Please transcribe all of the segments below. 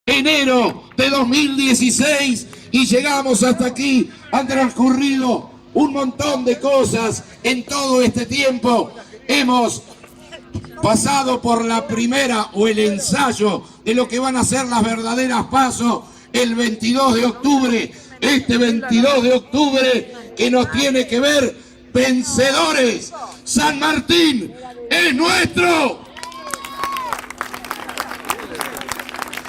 enero de 2016 y llegamos hasta aquí. Han transcurrido un montón de cosas en todo este tiempo. Hemos pasado por la primera o el ensayo de lo que van a ser las verdaderas pasos el 22 de octubre. Este 22 de octubre que nos tiene que ver vencedores. San Martín es nuestro.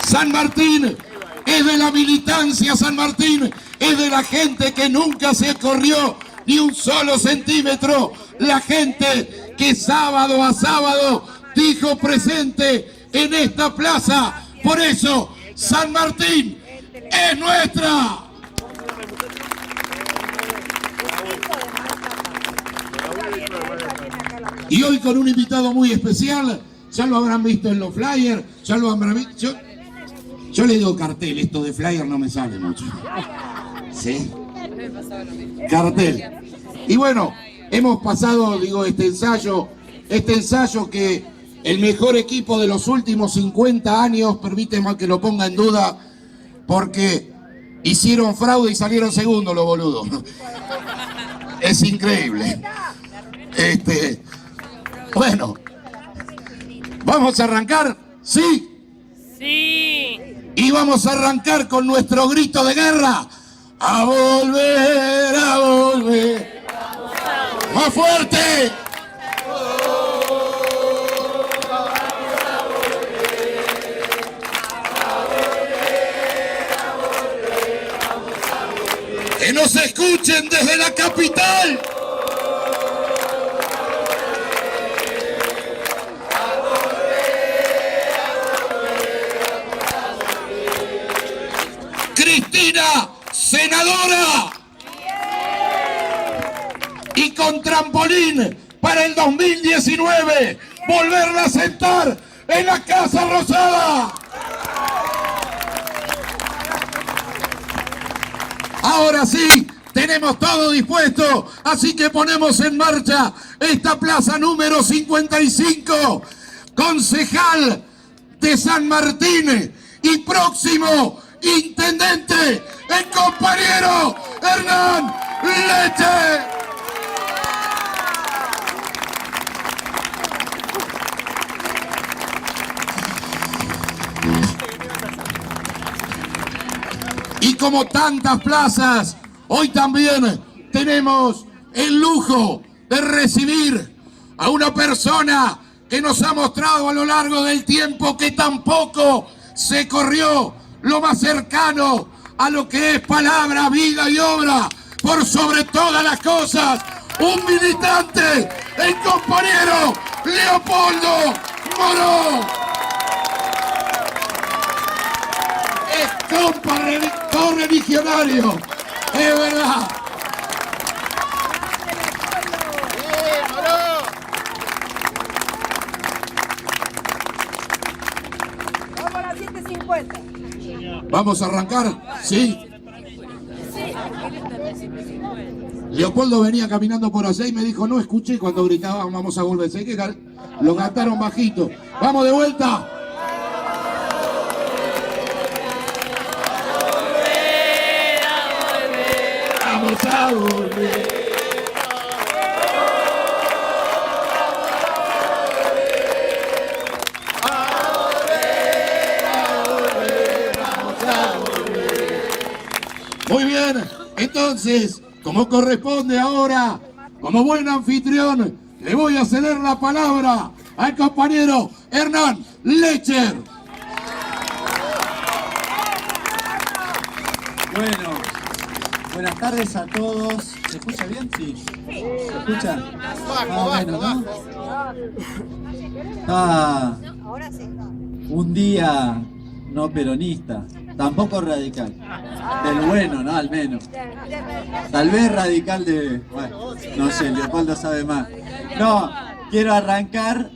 San Martín es de la militancia, San Martín es de la gente que nunca se corrió ni un solo centímetro. La gente que sábado a sábado dijo presente en esta plaza. Por eso, San Martín es nuestra. Y hoy con un invitado muy especial, ya lo habrán visto en los flyers, ya lo habrán visto. Yo le digo cartel, esto de flyer no me sale mucho. ¿Sí? Cartel. Y bueno, hemos pasado, digo, este ensayo que el mejor equipo de los últimos 50 años, permíteme que lo ponga en duda, porque hicieron fraude y salieron segundos los boludos. Es increíble. Bueno, ¿vamos a arrancar? ¿Sí? Sí. Y vamos a arrancar con nuestro grito de guerra. A volver, a volver. ¡Más fuerte! Que nos escuchen desde la capital. Cristina, senadora. Y con trampolín para el 2019, volverla a sentar en la Casa Rosada. Ahora sí, tenemos todo dispuesto, así que ponemos en marcha esta plaza número 55, concejal de San Martín y próximo intendente, el compañero Hernán Leche. Y como tantas plazas, hoy también tenemos el lujo de recibir a una persona que nos ha mostrado a lo largo del tiempo que tampoco se corrió lo más cercano a lo que es palabra, vida y obra, por sobre todas las cosas, un militante, el compañero Leopoldo Moró. Es correligionario, es verdad. Vamos a las 7:50. ¿Vamos a arrancar? Sí. Leopoldo venía caminando por allá y me dijo, no escuché cuando gritaban vamos a volver. Sé que lo cantaron bajito. ¡Vamos de vuelta! Vamos a volver. Muy bien, entonces, como corresponde ahora, como buen anfitrión, le voy a ceder la palabra al compañero Hernán Lecher. Bueno, buenas tardes a todos. ¿Se escucha bien? Sí. ¿Se escucha? Más o menos, ¿no? Ah, Ahora sí. un día no peronista, tampoco radical. Del bueno, ¿no? Al menos. Tal vez radical de... Bueno, no sé, Leopoldo sabe más. No, quiero arrancar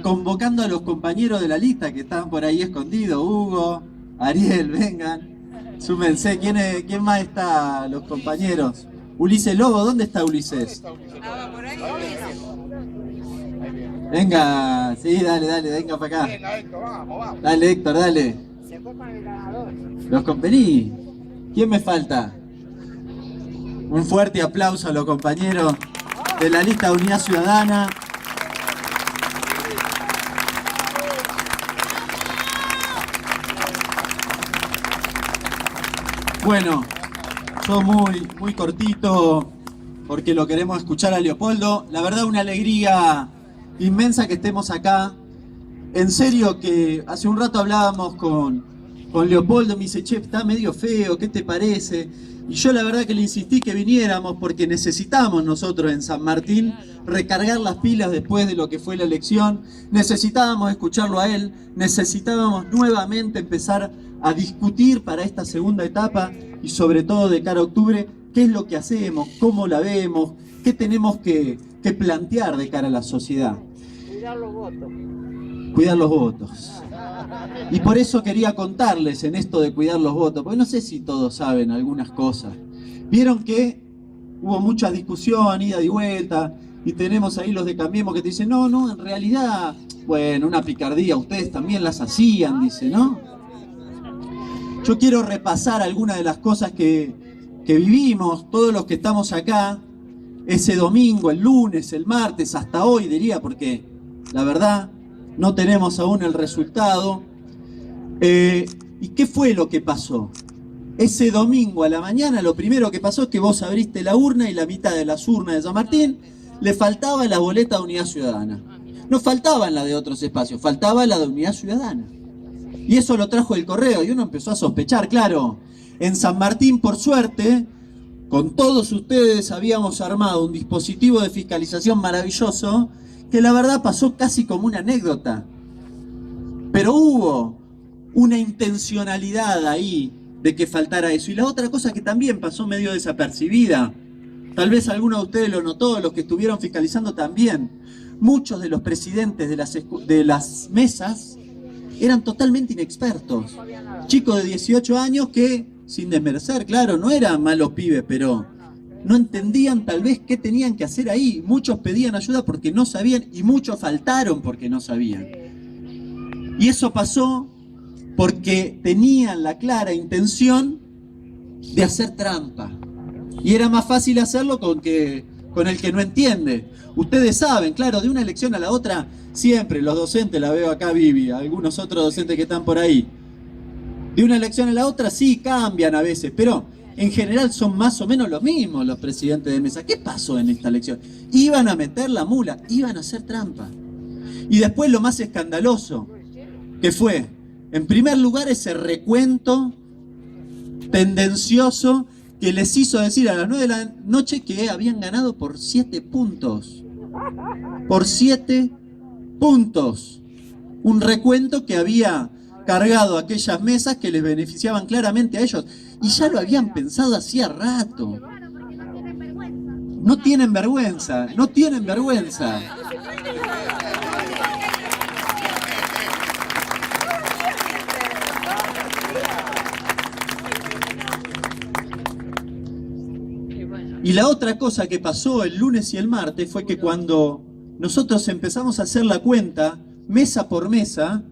convocando a los compañeros de la lista que estaban por ahí escondidos. Hugo, Ariel, vengan. Súmense. ¿Quién más está? Los compañeros. Ulises Lobo, ¿dónde está Ulises? Venga, sí, dale, venga para acá. Dale, Héctor, dale. Se fue con el ganador. Los convení. ¿Quién me falta? Un fuerte aplauso a los compañeros de la lista de Unidad Ciudadana. Bueno, yo muy cortito porque lo queremos escuchar a Leopoldo. La verdad, una alegría inmensa que estemos acá. En serio que hace un rato hablábamos con Leopoldo, me dice, che, está medio feo, ¿qué te parece? Y yo la verdad que le insistí que viniéramos porque necesitamos nosotros en San Martín recargar las pilas después de lo que fue la elección. Necesitábamos escucharlo a él, necesitábamos nuevamente empezar a discutir para esta segunda etapa y sobre todo de cara a octubre, qué es lo que hacemos, cómo la vemos, qué tenemos que plantear de cara a la sociedad. Cuidar los votos. Cuidar los votos. Y por eso quería contarles en esto de cuidar los votos, porque no sé si todos saben algunas cosas. Vieron que hubo mucha discusión, ida y vuelta, y tenemos ahí los de Cambiemos que te dicen, no, en realidad, bueno, una picardía, ustedes también las hacían, dice, ¿no? Yo quiero repasar algunas de las cosas que vivimos, todos los que estamos acá, ese domingo, el lunes, el martes, hasta hoy diría, porque la verdad no tenemos aún el resultado. ¿Y qué fue lo que pasó? Ese domingo a la mañana lo primero que pasó es que vos abriste la urna y la mitad de las urnas de San Martín le faltaba la boleta de Unidad Ciudadana. No faltaba la de otros espacios, faltaba la de Unidad Ciudadana. Y eso lo trajo el correo y uno empezó a sospechar, claro. En San Martín, por suerte, con todos ustedes habíamos armado un dispositivo de fiscalización maravilloso que la verdad pasó casi como una anécdota. Pero hubo una intencionalidad ahí de que faltara eso. Y la otra cosa que también pasó medio desapercibida, tal vez alguno de ustedes lo notó, los que estuvieron fiscalizando también, muchos de los presidentes de las mesas eran totalmente inexpertos. Chicos de 18 años que, sin desmerecer, claro, no eran malos pibes, pero no entendían tal vez qué tenían que hacer ahí. Muchos pedían ayuda porque no sabían y muchos faltaron porque no sabían. Y eso pasó porque tenían la clara intención de hacer trampa. Y era más fácil hacerlo con el que no entiende. Ustedes saben, claro, de una elección a la otra, siempre los docentes, la veo acá Vivi, algunos otros docentes que están por ahí, de una elección a la otra sí cambian a veces, pero en general son más o menos los mismos los presidentes de mesa. ¿Qué pasó en esta elección? Iban a meter la mula, iban a hacer trampa. Y después lo más escandaloso, que fue, en primer lugar, ese recuento tendencioso que les hizo decir a las 9 de la noche que habían ganado por 7 puntos. Por 7 puntos. Un recuento que había cargado aquellas mesas que les beneficiaban claramente a ellos. Y ya lo habían pensado hacía rato. No tienen vergüenza, no tienen vergüenza. Y la otra cosa que pasó el lunes y el martes fue que cuando nosotros empezamos a hacer la cuenta, mesa por mesa,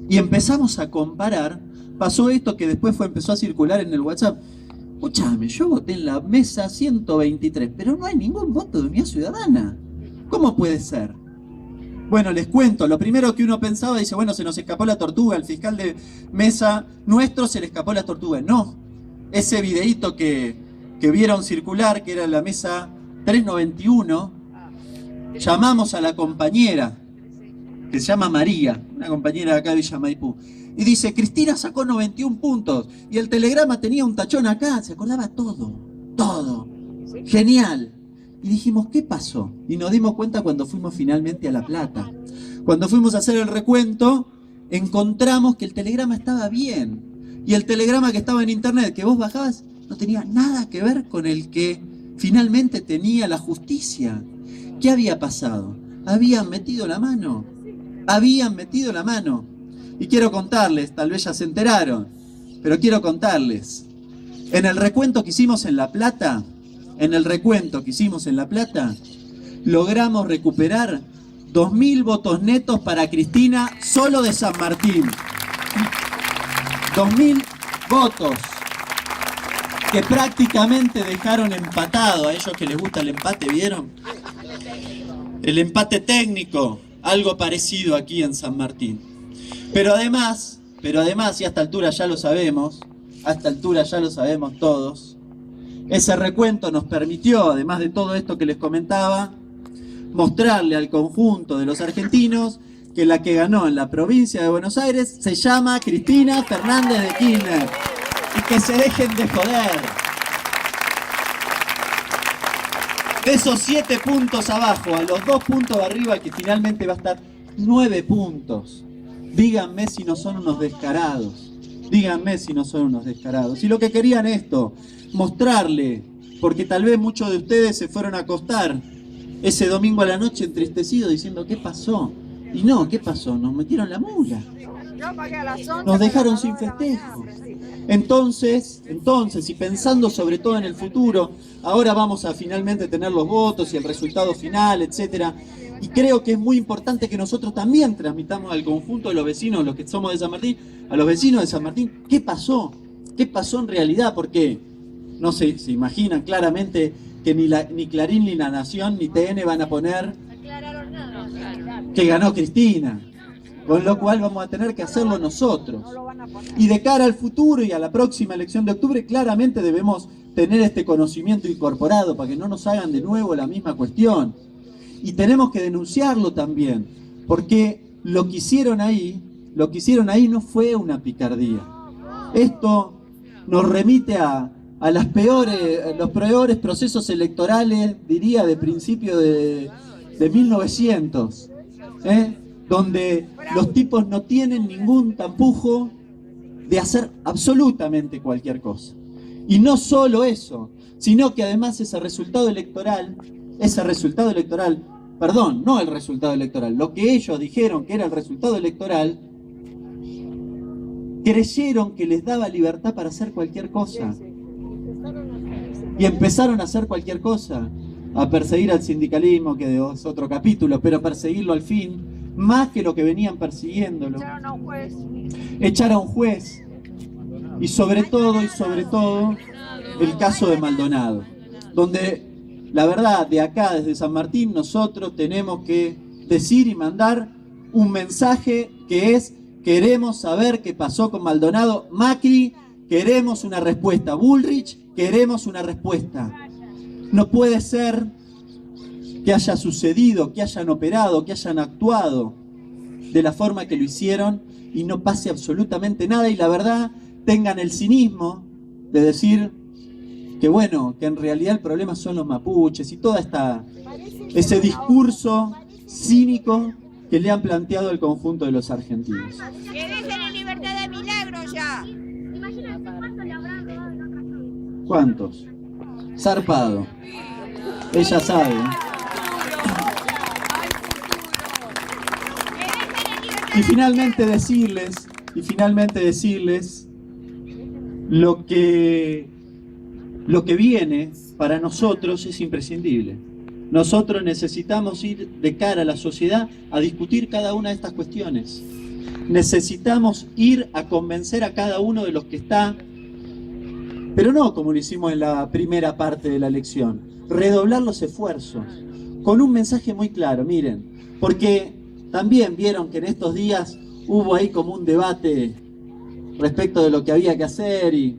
y empezamos a comparar, pasó esto que después empezó a circular en el WhatsApp. Escúchame, yo voté en la mesa 123, pero no hay ningún voto de Unidad Ciudadana. ¿Cómo puede ser? Bueno, les cuento, lo primero que uno pensaba, dice, bueno, se nos escapó la tortuga, al fiscal de mesa nuestro se le escapó la tortuga. No, ese videíto que vieron circular, que era la mesa 391, llamamos a la compañera, que se llama María, una compañera de acá de Villa Maipú, y dice, Cristina sacó 91 puntos, y el telegrama tenía un tachón acá, se acordaba todo, genial. Y dijimos, ¿qué pasó? Y nos dimos cuenta cuando fuimos finalmente a La Plata. Cuando fuimos a hacer el recuento, encontramos que el telegrama estaba bien, y el telegrama que estaba en internet, que vos bajabas, no tenía nada que ver con el que finalmente tenía la justicia. ¿Qué había pasado? Habían metido la mano. Habían metido la mano. Y quiero contarles, tal vez ya se enteraron, pero quiero contarles. En el recuento que hicimos en La Plata, logramos recuperar 2.000 votos netos para Cristina solo de San Martín. 2.000 votos que prácticamente dejaron empatado a ellos que les gusta el empate, ¿vieron? El empate técnico, algo parecido aquí en San Martín. Pero además, y a esta altura ya lo sabemos, todos, ese recuento nos permitió, además de todo esto que les comentaba, mostrarle al conjunto de los argentinos que la que ganó en la provincia de Buenos Aires se llama Cristina Fernández de Kirchner. Y que se dejen de joder. De esos 7 puntos abajo a los 2 puntos de arriba, que finalmente va a estar 9 puntos. Díganme si no son unos descarados. Díganme si no son unos descarados. Y lo que querían esto, mostrarle, porque tal vez muchos de ustedes se fueron a acostar ese domingo a la noche entristecidos diciendo ¿qué pasó? Y no, ¿qué pasó? Nos metieron la mula. Nos dejaron sin festejo. Entonces, y pensando sobre todo en el futuro, ahora vamos a finalmente tener los votos y el resultado final, etcétera. Y creo que es muy importante que nosotros también transmitamos al conjunto de los vecinos, los que somos de San Martín, a los vecinos de San Martín, ¿qué pasó? ¿Qué pasó en realidad? Porque no se imaginan claramente que ni Clarín, ni La Nación, ni TN van a poner que ganó Cristina. Con lo cual vamos a tener que hacerlo nosotros. Y de cara al futuro y a la próxima elección de octubre, claramente debemos tener este conocimiento incorporado para que no nos hagan de nuevo la misma cuestión. Y tenemos que denunciarlo también, porque lo que hicieron ahí no fue una picardía. Esto nos remite a los peores procesos electorales, diría, de principio de 1900, donde los tipos no tienen ningún tapujo de hacer absolutamente cualquier cosa. Y no solo eso, sino que además ese resultado electoral, lo que ellos dijeron que era el resultado electoral, creyeron que les daba libertad para hacer cualquier cosa. Y empezaron a hacer cualquier cosa, a perseguir al sindicalismo, que es otro capítulo, pero a perseguirlo al fin, más que lo que venían persiguiéndolo. Echar a un juez. Y sobre todo, el caso de Maldonado, donde la verdad, de acá, desde San Martín, nosotros tenemos que decir y mandar un mensaje que es: queremos saber qué pasó con Maldonado. Macri, queremos una respuesta. Bullrich, queremos una respuesta. No puede ser que haya sucedido, que hayan operado, que hayan actuado de la forma que lo hicieron y no pase absolutamente nada, y la verdad tengan el cinismo de decir que bueno, que en realidad el problema son los mapuches y toda ese discurso cínico que le han planteado el conjunto de los argentinos. Que dejen en libertad de Milagro ya. ¿Cuántos? Zarpado. Ella sabe. Y finalmente decirles lo que viene para nosotros es imprescindible. Nosotros necesitamos ir de cara a la sociedad a discutir cada una de estas cuestiones. Necesitamos ir a convencer a cada uno de los que está, pero no como lo hicimos en la primera parte de la elección, redoblar los esfuerzos con un mensaje muy claro, miren, porque también vieron que en estos días hubo ahí como un debate respecto de lo que había que hacer, y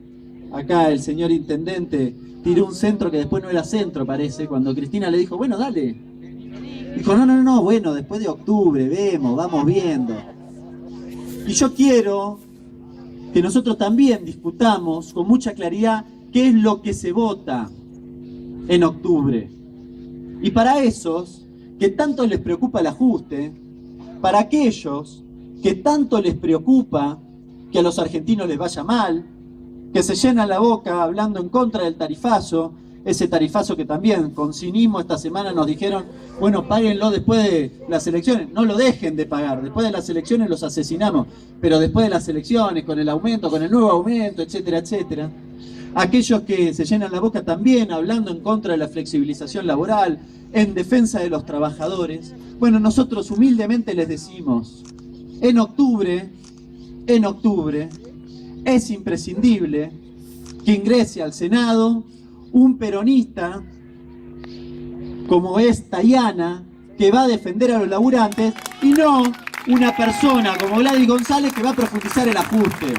acá el señor intendente tiró un centro que después no era centro, parece, cuando Cristina le dijo, bueno, dale. Dijo, no, bueno, después de octubre, vemos, vamos viendo. Y yo quiero que nosotros también discutamos con mucha claridad qué es lo que se vota en octubre. Y para esos que tanto les preocupa el ajuste, para aquellos que tanto les preocupa que a los argentinos les vaya mal, que se llenan la boca hablando en contra del tarifazo, ese tarifazo que también con cinismo esta semana nos dijeron, bueno, páguenlo después de las elecciones, no lo dejen de pagar, después de las elecciones los asesinamos, pero después de las elecciones, con el aumento, con el nuevo aumento, etcétera, etcétera. Aquellos que se llenan la boca también hablando en contra de la flexibilización laboral, en defensa de los trabajadores. Bueno, nosotros humildemente les decimos, en octubre, es imprescindible que ingrese al Senado un peronista como es Tayana, que va a defender a los laburantes, y no una persona como Gladys González que va a profundizar el ajuste.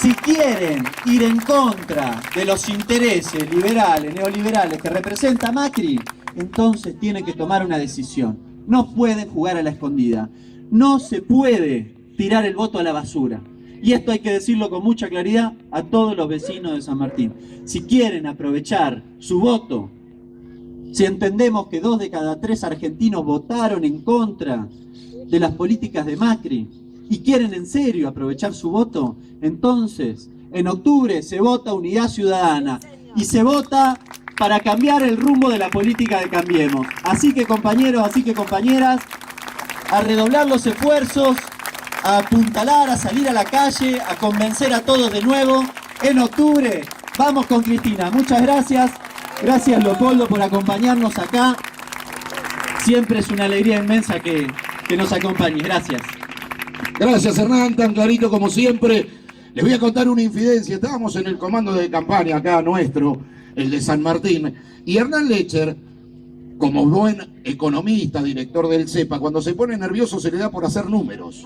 Si quieren ir en contra de los intereses liberales, neoliberales que representa Macri, entonces tienen que tomar una decisión. No pueden jugar a la escondida. No se puede tirar el voto a la basura. Y esto hay que decirlo con mucha claridad a todos los vecinos de San Martín. Si quieren aprovechar su voto, si entendemos que 2 de cada 3 argentinos votaron en contra de las políticas de Macri y quieren en serio aprovechar su voto, entonces en octubre se vota Unidad Ciudadana y se vota para cambiar el rumbo de la política de Cambiemos. Así que compañeros, así que compañeras, a redoblar los esfuerzos, a apuntalar, a salir a la calle, a convencer a todos de nuevo. En octubre vamos con Cristina. Muchas gracias. Gracias, Leopoldo, por acompañarnos acá. Siempre es una alegría inmensa que nos acompañes. Gracias. Gracias, Hernán, tan clarito como siempre. Les voy a contar una infidencia. Estábamos en el comando de campaña acá nuestro, el de San Martín, y Hernán Lecher, como buen economista, director del CEPA, cuando se pone nervioso se le da por hacer números.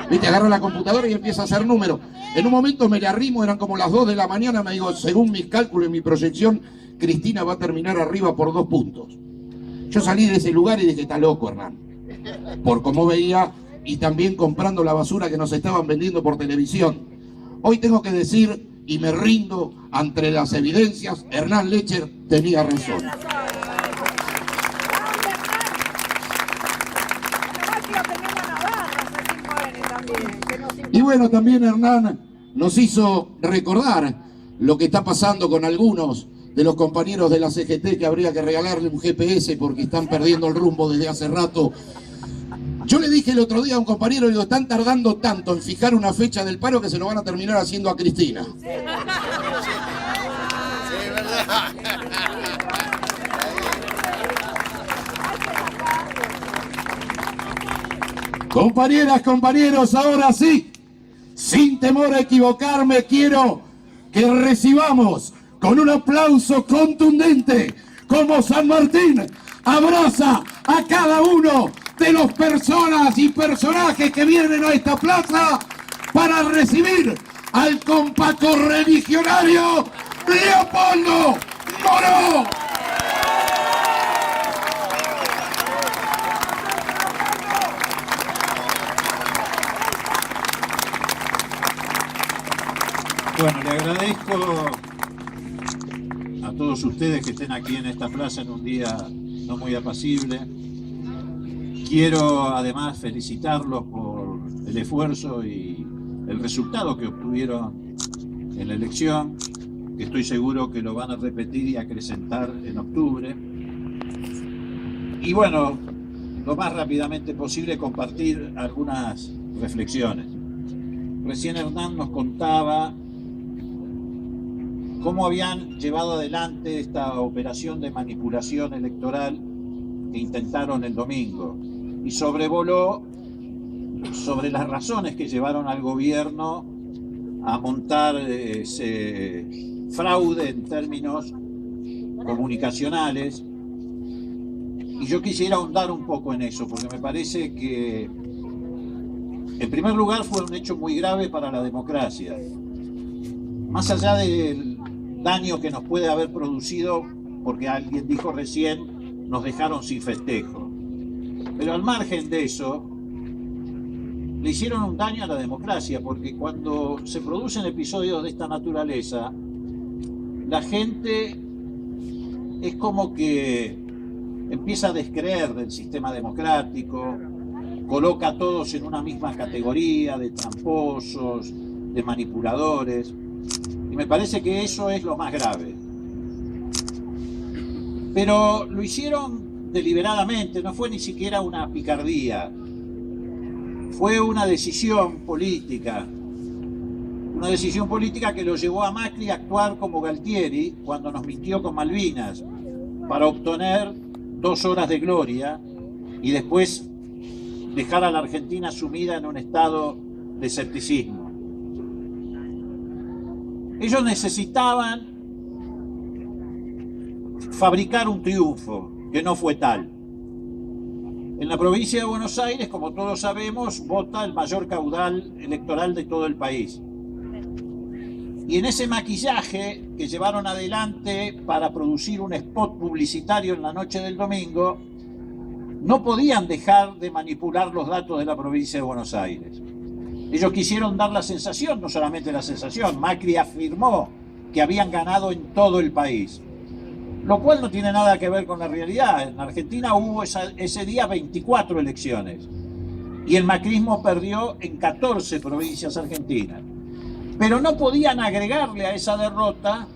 ¿Viste? Agarra la computadora y empieza a hacer números. En un momento me le arrimo, eran como las 2 de la mañana, me digo, según mis cálculos y mi proyección, Cristina va a terminar arriba por 2 puntos. Yo salí de ese lugar y dije, está loco, Hernán. Por cómo veía y también comprando la basura que nos estaban vendiendo por televisión. Hoy tengo que decir, y me rindo ante las evidencias, Hernán Lecher tenía razón. Y bueno, también Hernán nos hizo recordar lo que está pasando con algunos de los compañeros de la CGT, que habría que regalarle un GPS porque están perdiendo el rumbo desde hace rato. Yo le dije el otro día a un compañero, digo, están tardando tanto en fijar una fecha del paro que se lo van a terminar haciendo a Cristina. Sí, verdad. Compañeras, compañeros, ahora sí, sin temor a equivocarme, quiero que recibamos con un aplauso contundente como San Martín abraza a cada uno de los personas y personajes que vienen a esta plaza para recibir al compaco religionario Leopoldo Moro. Bueno, le agradezco a todos ustedes que estén aquí en esta plaza en un día no muy apacible. Quiero además felicitarlos por el esfuerzo y el resultado que obtuvieron en la elección, que estoy seguro que lo van a repetir y acrecentar en octubre. Y bueno, lo más rápidamente posible compartir algunas reflexiones. Recién Hernán nos contaba cómo habían llevado adelante esta operación de manipulación electoral que intentaron el domingo y sobrevoló sobre las razones que llevaron al gobierno a montar ese fraude en términos comunicacionales. Y yo quisiera ahondar un poco en eso, porque me parece que, en primer lugar, fue un hecho muy grave para la democracia. Más allá del daño que nos puede haber producido, porque alguien dijo recién, nos dejaron sin festejo. Pero al margen de eso, le hicieron un daño a la democracia, porque cuando se producen episodios de esta naturaleza, la gente es como que empieza a descreer del sistema democrático, coloca a todos en una misma categoría de tramposos, de manipuladores, y me parece que eso es lo más grave. Pero lo hicieron deliberadamente, no fue ni siquiera una picardía, fue una decisión política que lo llevó a Macri a actuar como Galtieri cuando nos mintió con Malvinas para obtener 2 horas de gloria y después dejar a la Argentina sumida en un estado de escepticismo. Ellos necesitaban fabricar un triunfo, que no fue tal. En la provincia de Buenos Aires, como todos sabemos, vota el mayor caudal electoral de todo el país. Y en ese maquillaje que llevaron adelante para producir un spot publicitario en la noche del domingo, no podían dejar de manipular los datos de la provincia de Buenos Aires. Ellos quisieron dar la sensación, no solamente la sensación, Macri afirmó que habían ganado en todo el país, lo cual no tiene nada que ver con la realidad. En Argentina hubo ese día 24 elecciones y el macrismo perdió en 14 provincias argentinas. Pero no podían agregarle a esa derrota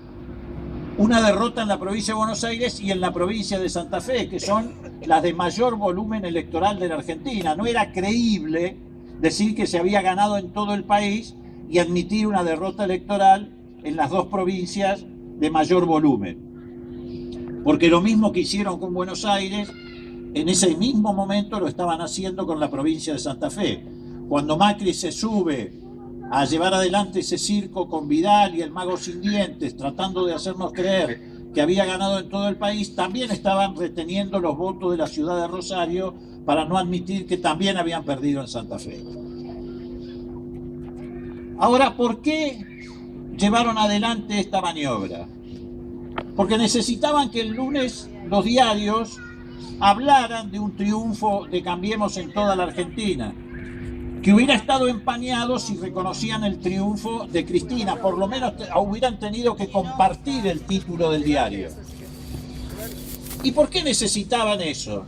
una derrota en la provincia de Buenos Aires y en la provincia de Santa Fe, que son las de mayor volumen electoral de la Argentina. No era creíble decir que se había ganado en todo el país y admitir una derrota electoral en las dos provincias de mayor volumen. Porque lo mismo que hicieron con Buenos Aires, en ese mismo momento lo estaban haciendo con la provincia de Santa Fe. Cuando Macri se sube a llevar adelante ese circo con Vidal y el Mago Sin Dientes, tratando de hacernos creer que había ganado en todo el país, también estaban reteniendo los votos de la ciudad de Rosario para no admitir que también habían perdido en Santa Fe. Ahora, ¿por qué llevaron adelante esta maniobra? Porque necesitaban que el lunes los diarios hablaran de un triunfo de Cambiemos en toda la Argentina, que hubiera estado empañado si reconocían el triunfo de Cristina. Por lo menos hubieran tenido que compartir el título del diario. ¿Y por qué necesitaban eso?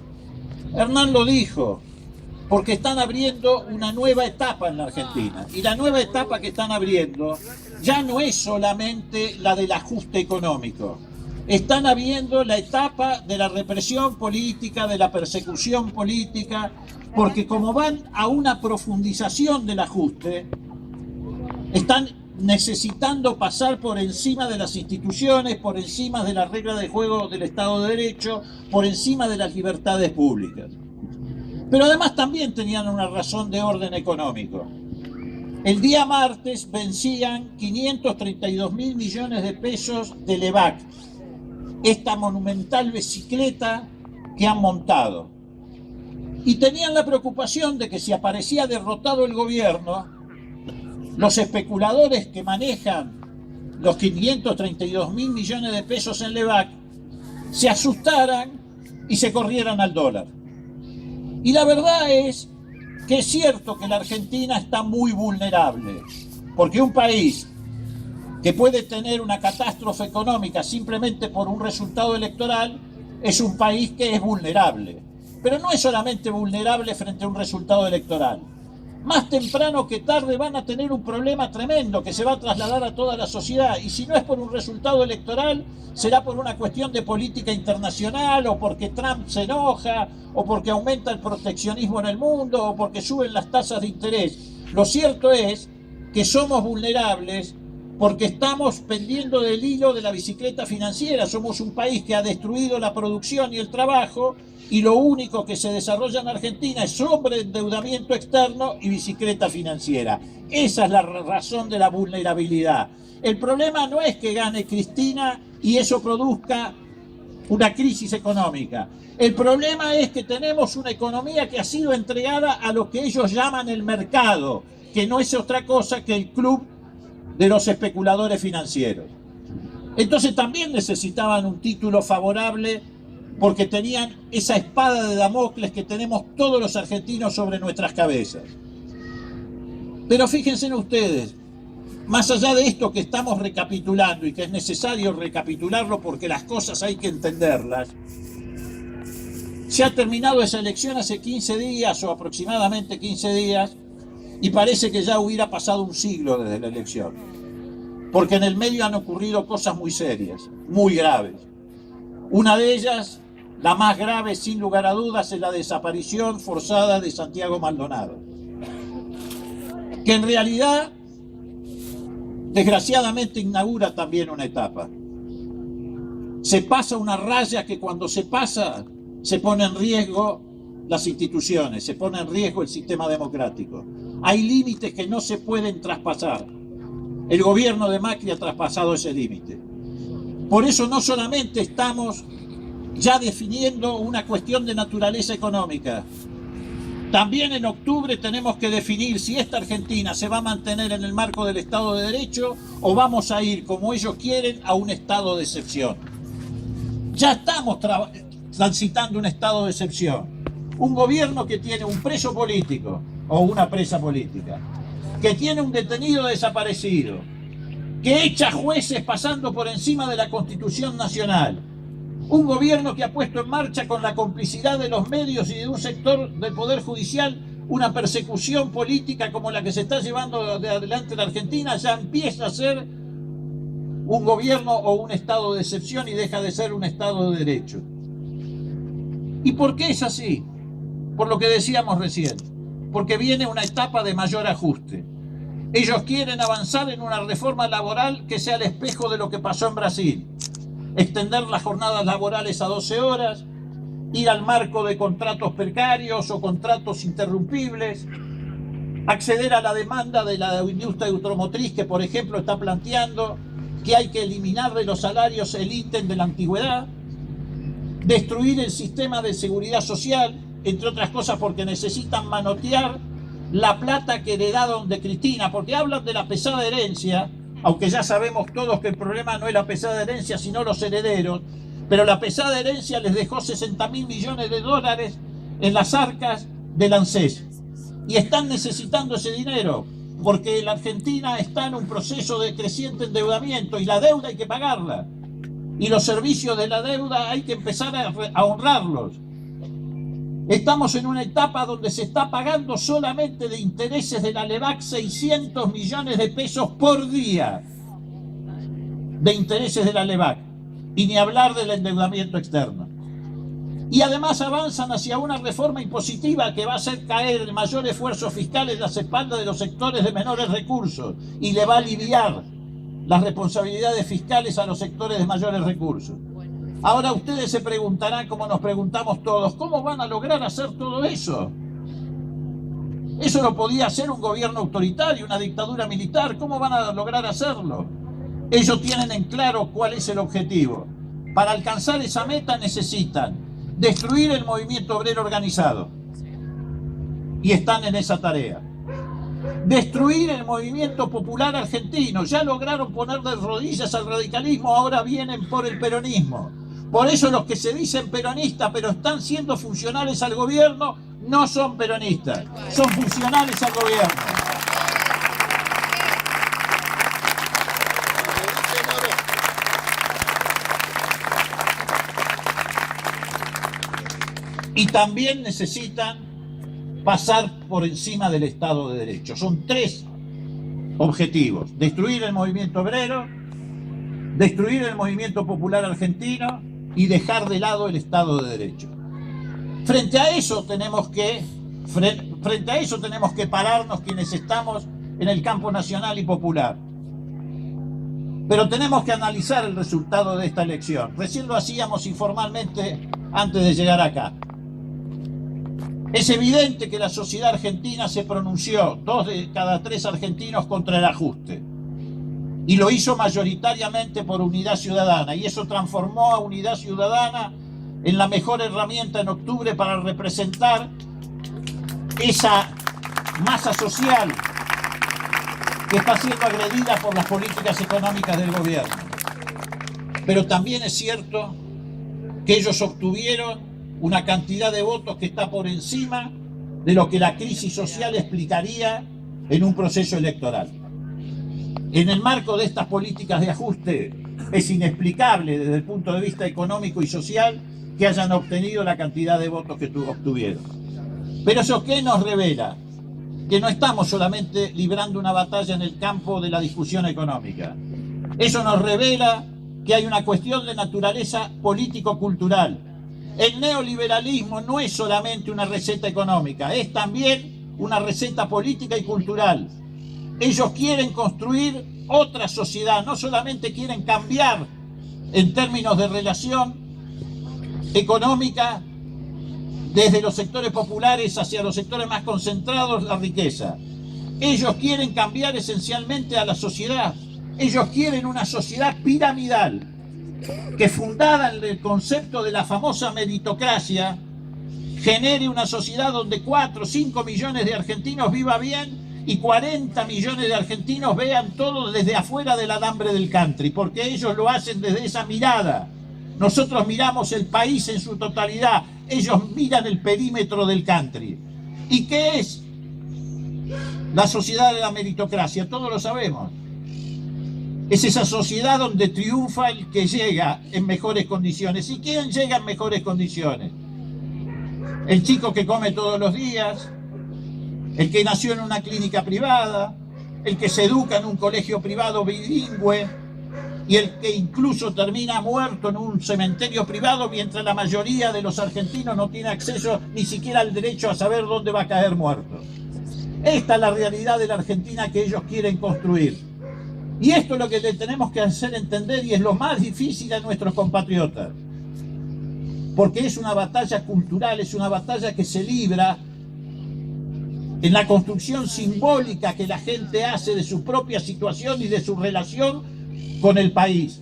Hernán lo dijo, porque están abriendo una nueva etapa en la Argentina. Y la nueva etapa que están abriendo ya no es solamente la del ajuste económico. Están abriendo la etapa de la represión política, de la persecución política, porque como van a una profundización del ajuste, están necesitando pasar por encima de las instituciones, por encima de las reglas de juego del Estado de Derecho, por encima de las libertades públicas. Pero además también tenían una razón de orden económico. El día martes vencían 532.000 millones de pesos de LEVAC, esta monumental bicicleta que han montado. Y tenían la preocupación de que si aparecía derrotado el gobierno, los especuladores que manejan los 532.000 millones de pesos en LEVAC se asustaran y se corrieran al dólar. Y la verdad es que es cierto que la Argentina está muy vulnerable, porque un país que puede tener una catástrofe económica simplemente por un resultado electoral es un país que es vulnerable. Pero no es solamente vulnerable frente a un resultado electoral. Más temprano que tarde van a tener un problema tremendo que se va a trasladar a toda la sociedad. Y si no es por un resultado electoral, será por una cuestión de política internacional, o porque Trump se enoja, o porque aumenta el proteccionismo en el mundo, o porque suben las tasas de interés. Lo cierto es que somos vulnerables porque estamos pendiendo del hilo de la bicicleta financiera. Somos un país que ha destruido la producción y el trabajo, y lo único que se desarrolla en Argentina es sobreendeudamiento externo y bicicleta financiera. Esa es la razón de la vulnerabilidad. El problema no es que gane Cristina y eso produzca una crisis económica. El problema es que tenemos una economía que ha sido entregada a lo que ellos llaman el mercado, que no es otra cosa que el club de los especuladores financieros. Entonces también necesitaban un título favorable, porque tenían esa espada de Damocles que tenemos todos los argentinos sobre nuestras cabezas. Pero fíjense en ustedes, más allá de esto que estamos recapitulando, y que es necesario recapitularlo porque las cosas hay que entenderlas, se ha terminado esa elección hace 15 días o aproximadamente 15 días, y parece que ya hubiera pasado un siglo desde la elección, porque en el medio han ocurrido cosas muy serias, muy graves. Una de ellas, la más grave sin lugar a dudas, es la desaparición forzada de Santiago Maldonado, que en realidad desgraciadamente inaugura también una etapa. Se pasa una raya que cuando se pasa se pone en riesgo las instituciones, se pone en riesgo el sistema democrático. Hay límites que no se pueden traspasar. El gobierno de Macri ha traspasado ese límite. Por eso no solamente estamos ya definiendo una cuestión de naturaleza económica, también en octubre tenemos que definir si esta Argentina se va a mantener en el marco del Estado de Derecho o vamos a ir, como ellos quieren, a un estado de excepción. Ya estamos transitando un estado de excepción. Un gobierno que tiene un preso político o una presa política, que tiene un detenido desaparecido, que echa jueces pasando por encima de la Constitución Nacional. Un gobierno que ha puesto en marcha, con la complicidad de los medios y de un sector del Poder Judicial, una persecución política como la que se está llevando de adelante en Argentina, ya empieza a ser un gobierno o un estado de excepción y deja de ser un estado de derecho. ¿Y por qué es así? Por lo que decíamos recién, porque viene una etapa de mayor ajuste. Ellos quieren avanzar en una reforma laboral que sea el espejo de lo que pasó en Brasil. Extender las jornadas laborales a 12 horas, ir al marco de contratos precarios o contratos interrumpibles, acceder a la demanda de la industria automotriz que, por ejemplo, está planteando que hay que eliminar de los salarios el ítem de la antigüedad, destruir el sistema de seguridad social, entre otras cosas porque necesitan manotear la plata que heredaron de Cristina, porque hablan de la pesada herencia, aunque ya sabemos todos que el problema no es la pesada herencia, sino los herederos, pero la pesada herencia les dejó 60.000 millones de dólares en las arcas del ANSES. Y están necesitando ese dinero, porque la Argentina está en un proceso de creciente endeudamiento y la deuda hay que pagarla. Y los servicios de la deuda hay que empezar a honrarlos. Estamos en una etapa donde se está pagando solamente de intereses de la LEVAC 600 millones de pesos por día de intereses de la LEVAC, y ni hablar del endeudamiento externo. Y además avanzan hacia una reforma impositiva que va a hacer caer el mayor esfuerzo fiscal en las espaldas de los sectores de menores recursos y le va a aliviar las responsabilidades fiscales a los sectores de mayores recursos. Ahora ustedes se preguntarán, como nos preguntamos todos, ¿cómo van a lograr hacer todo eso? Eso lo podía hacer un gobierno autoritario, una dictadura militar. ¿Cómo van a lograr hacerlo? Ellos tienen en claro cuál es el objetivo. Para alcanzar esa meta necesitan destruir el movimiento obrero organizado. Y están en esa tarea. Destruir el movimiento popular argentino. Ya lograron poner de rodillas al radicalismo, ahora vienen por el peronismo. Por eso los que se dicen peronistas pero están siendo funcionales al gobierno no son peronistas, son funcionales al gobierno. Y también necesitan pasar por encima del Estado de Derecho. Son tres objetivos: destruir el movimiento obrero, destruir el movimiento popular argentino y dejar de lado el Estado de Derecho. Frente a eso tenemos que pararnos quienes estamos en el campo nacional y popular. Pero tenemos que analizar el resultado de esta elección. Recién lo hacíamos informalmente antes de llegar acá. Es evidente que la sociedad argentina se pronunció, 2 de cada 3 argentinos, contra el ajuste. Y lo hizo mayoritariamente por Unidad Ciudadana. Y eso transformó a Unidad Ciudadana en la mejor herramienta en octubre para representar esa masa social que está siendo agredida por las políticas económicas del gobierno. Pero también es cierto que ellos obtuvieron una cantidad de votos que está por encima de lo que la crisis social explicaría en un proceso electoral. En el marco de estas políticas de ajuste es inexplicable desde el punto de vista económico y social que hayan obtenido la cantidad de votos que obtuvieron. Pero ¿eso qué nos revela? Que no estamos solamente librando una batalla en el campo de la discusión económica. Eso nos revela que hay una cuestión de naturaleza político-cultural. El neoliberalismo no es solamente una receta económica, es también una receta política y cultural. Ellos quieren construir otra sociedad, no solamente quieren cambiar en términos de relación económica desde los sectores populares hacia los sectores más concentrados la riqueza. Ellos quieren cambiar esencialmente a la sociedad. Ellos quieren una sociedad piramidal, que fundada en el concepto de la famosa meritocracia, genere una sociedad donde 4 o 5 millones de argentinos vivan bien y 40 millones de argentinos vean todo desde afuera del alambre del country, porque ellos lo hacen desde esa mirada. Nosotros miramos el país en su totalidad, ellos miran el perímetro del country. ¿Y qué es la sociedad de la meritocracia? Todos lo sabemos. Es esa sociedad donde triunfa el que llega en mejores condiciones. ¿Y quién llega en mejores condiciones? El chico que come todos los días, el que nació en una clínica privada, el que se educa en un colegio privado bilingüe y el que incluso termina muerto en un cementerio privado, mientras la mayoría de los argentinos no tiene acceso ni siquiera al derecho a saber dónde va a caer muerto. Esta es la realidad de la Argentina que ellos quieren construir. Y esto es lo que le tenemos que hacer entender, y es lo más difícil a nuestros compatriotas. Porque es una batalla cultural, es una batalla que se libra en la construcción simbólica que la gente hace de su propia situación y de su relación con el país.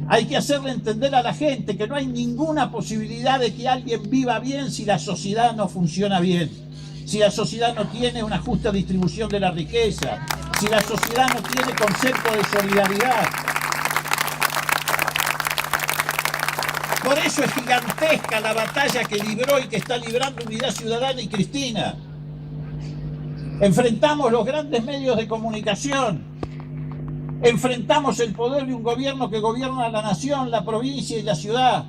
Hay que hacerle entender a la gente que no hay ninguna posibilidad de que alguien viva bien si la sociedad no funciona bien, si la sociedad no tiene una justa distribución de la riqueza, si la sociedad no tiene concepto de solidaridad. Por eso es gigantesca la batalla que libró y que está librando Unidad Ciudadana y Cristina. Enfrentamos los grandes medios de comunicación, enfrentamos el poder de un gobierno que gobierna la nación, la provincia y la ciudad,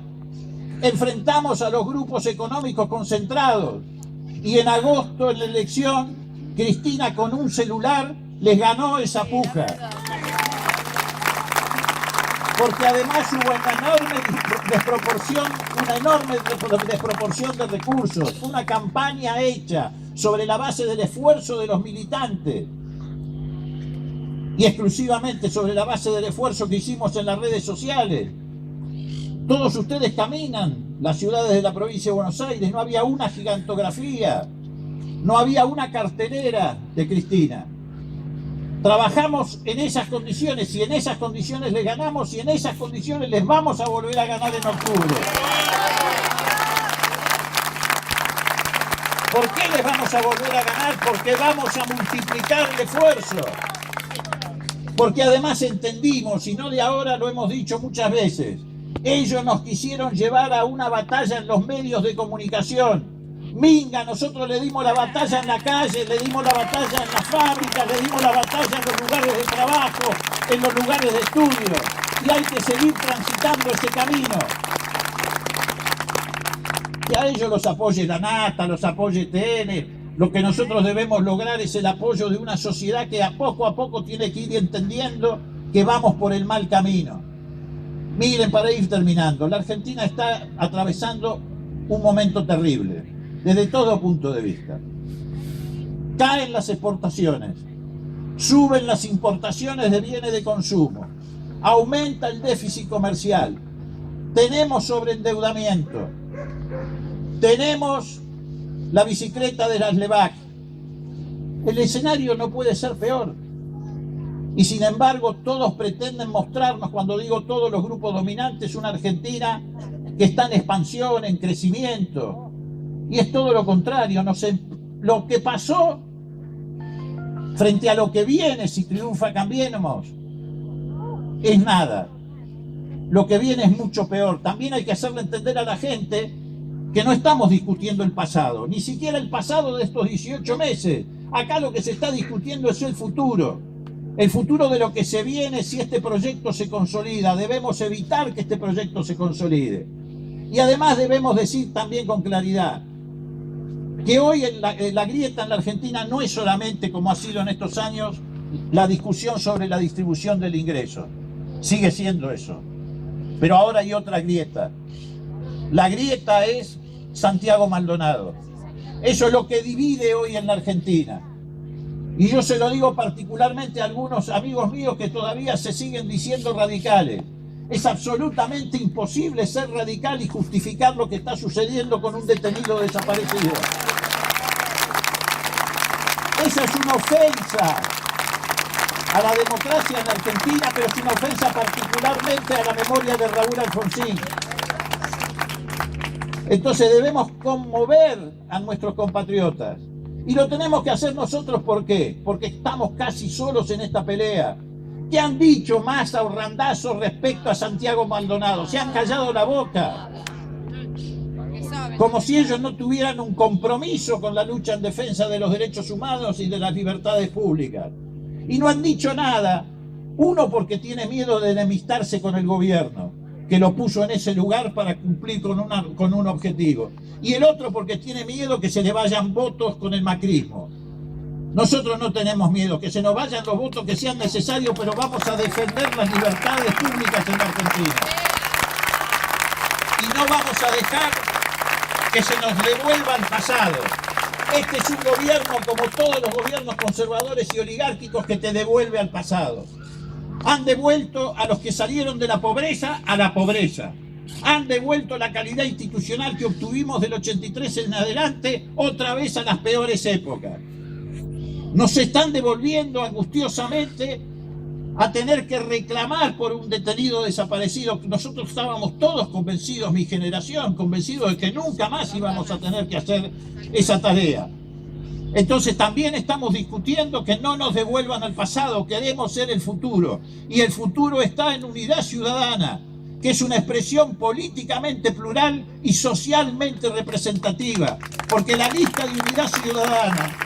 enfrentamos a los grupos económicos concentrados, y en agosto, en la elección, Cristina con un celular les ganó esa puja. Porque además hubo una enorme desproporción de recursos. Fue una campaña hecha sobre la base del esfuerzo de los militantes y exclusivamente sobre la base del esfuerzo que hicimos en las redes sociales. Todos ustedes caminan las ciudades de la provincia de Buenos Aires, no había una gigantografía, no había una cartelera de Cristina. Trabajamos en esas condiciones y en esas condiciones les ganamos y en esas condiciones les vamos a volver a ganar en octubre. ¿Por qué les vamos a volver a ganar? Porque vamos a multiplicar el esfuerzo. Porque además entendimos, y no de ahora, lo hemos dicho muchas veces, ellos nos quisieron llevar a una batalla en los medios de comunicación. Minga, nosotros le dimos la batalla en la calle, le dimos la batalla en las fábricas, le dimos la batalla en los lugares de trabajo, en los lugares de estudio. Y hay que seguir transitando ese camino. Y a ellos los apoye la Nata, los apoye TN. Lo que nosotros debemos lograr es el apoyo de una sociedad que a poco tiene que ir entendiendo que vamos por el mal camino. Miren, para ir terminando, la Argentina está atravesando un momento terrible, desde todo punto de vista. Caen las exportaciones, suben las importaciones de bienes de consumo, aumenta el déficit comercial, tenemos sobreendeudamiento, tenemos la bicicleta de las LEVAC. El escenario no puede ser peor. Y sin embargo, todos pretenden mostrarnos, cuando digo todos los grupos dominantes, una Argentina que está en expansión, en crecimiento. Y es todo lo contrario. Lo que pasó frente a lo que viene, si triunfa Cambiemos, es nada. Lo que viene es mucho peor. También hay que hacerle entender a la gente que no estamos discutiendo el pasado, ni siquiera el pasado de estos 18 meses. Acá lo que se está discutiendo es el futuro de lo que se viene si este proyecto se consolida. Debemos evitar que este proyecto se consolide. Y además debemos decir también con claridad que hoy la grieta en la Argentina no es solamente, como ha sido en estos años, la discusión sobre la distribución del ingreso. Sigue siendo eso. Pero ahora hay otra grieta. La grieta es Santiago Maldonado. Eso es lo que divide hoy en la Argentina. Y yo se lo digo particularmente a algunos amigos míos que todavía se siguen diciendo radicales. Es absolutamente imposible ser radical y justificar lo que está sucediendo con un detenido desaparecido. Esa es una ofensa a la democracia en Argentina, pero es una ofensa particularmente a la memoria de Raúl Alfonsín. Entonces debemos conmover a nuestros compatriotas. Y lo tenemos que hacer nosotros, ¿por qué? Porque estamos casi solos en esta pelea. ¿Qué han dicho Massa o Randazzo respecto a Santiago Maldonado? Se han callado la boca. Como si ellos no tuvieran un compromiso con la lucha en defensa de los derechos humanos y de las libertades públicas. Y no han dicho nada. Uno, porque tiene miedo de enemistarse con el gobierno, que lo puso en ese lugar para cumplir con un objetivo. Y el otro, porque tiene miedo que se le vayan votos con el macrismo. Nosotros no tenemos miedo, que se nos vayan los votos que sean necesarios, pero vamos a defender las libertades públicas en Argentina. Y no vamos a dejar que se nos devuelva el pasado. Este es un gobierno, como todos los gobiernos conservadores y oligárquicos, que te devuelve al pasado. Han devuelto a los que salieron de la pobreza a la pobreza. Han devuelto la calidad institucional que obtuvimos del 83 en adelante otra vez a las peores épocas. Nos están devolviendo angustiosamente a tener que reclamar por un detenido desaparecido. Nosotros estábamos todos convencidos, mi generación, convencidos de que nunca más íbamos a tener que hacer esa tarea. Entonces también estamos discutiendo que no nos devuelvan al pasado, queremos ser el futuro. Y el futuro está en Unidad Ciudadana, que es una expresión políticamente plural y socialmente representativa. Porque la lista de Unidad Ciudadana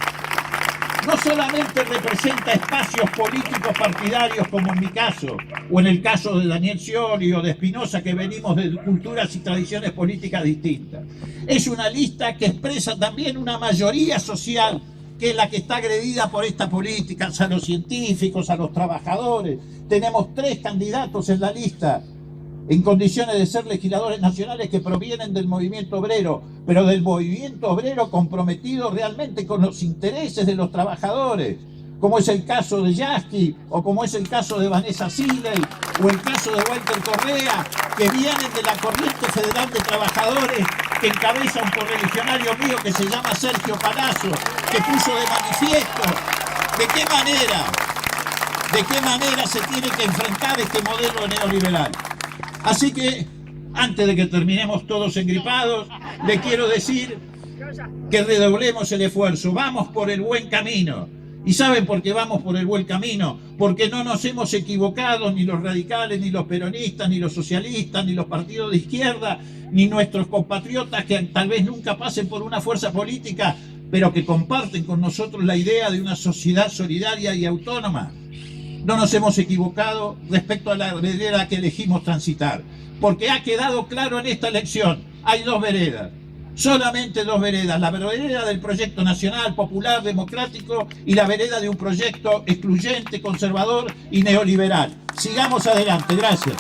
no solamente representa espacios políticos partidarios, como en mi caso, o en el caso de Daniel Scioli o de Espinosa, que venimos de culturas y tradiciones políticas distintas. Es una lista que expresa también una mayoría social, que es la que está agredida por esta política, a los científicos, a los trabajadores. Tenemos 3 candidatos en la lista, en condiciones de ser legisladores nacionales, que provienen del movimiento obrero, pero del movimiento obrero comprometido realmente con los intereses de los trabajadores, como es el caso de Yasky, o como es el caso de Vanessa Siley, o el caso de Walter Correa, que vienen de la corriente federal de trabajadores que encabeza un correligionario mío que se llama Sergio Palazzo, que puso de manifiesto de qué manera se tiene que enfrentar este modelo neoliberal. Así que, antes de que terminemos todos engripados, le quiero decir que redoblemos el esfuerzo. Vamos por el buen camino. ¿Y saben por qué vamos por el buen camino? Porque no nos hemos equivocado ni los radicales, ni los peronistas, ni los socialistas, ni los partidos de izquierda, ni nuestros compatriotas que tal vez nunca pasen por una fuerza política, pero que comparten con nosotros la idea de una sociedad solidaria y autónoma. No nos hemos equivocado respecto a la vereda que elegimos transitar, porque ha quedado claro en esta elección, hay 2 veredas, solamente 2 veredas, la vereda del proyecto nacional, popular, democrático, y la vereda de un proyecto excluyente, conservador y neoliberal. Sigamos adelante, gracias.